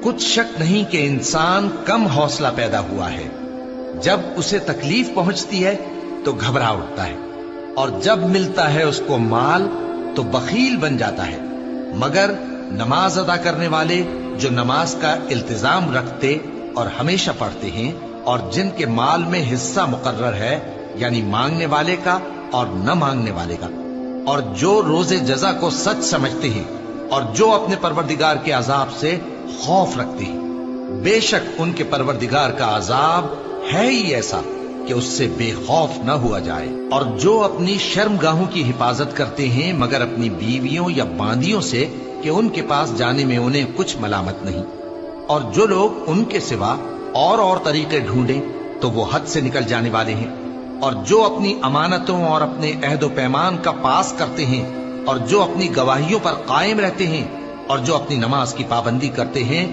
کچھ شک نہیں کہ انسان کم حوصلہ پیدا ہوا ہے، جب اسے تکلیف پہنچتی ہے تو گھبرا اٹھتا ہے، اور جب ملتا ہے اس کو مال تو بخیل بن جاتا ہے۔ مگر نماز ادا کرنے والے جو نماز کا التزام رکھتے اور ہمیشہ پڑھتے ہیں، اور جن کے مال میں حصہ مقرر ہے، یعنی مانگنے والے کا اور نہ مانگنے والے کا، اور جو روز جزا کو سچ سمجھتے ہیں، اور جو اپنے پروردگار کے عذاب سے خوف رکھتے ہیں، بے شک ان کے پروردگار کا عذاب ہے ہی ایسا کہ اس سے بے خوف نہ ہوا جائے۔ اور جو اپنی شرمگاہوں کی حفاظت کرتے ہیں مگر اپنی بیویوں یا باندیوں سے کہ ان کے پاس جانے میں انہیں کچھ ملامت نہیں، اور جو لوگ ان کے سوا اور طریقے ڈھونڈیں تو وہ حد سے نکل جانے والے ہیں، اور جو اپنی امانتوں اور اپنے عہد و پیمان کا پاس کرتے ہیں، اور جو اپنی گواہیوں پر قائم رہتے ہیں، اور جو اپنی نماز کی پابندی کرتے ہیں،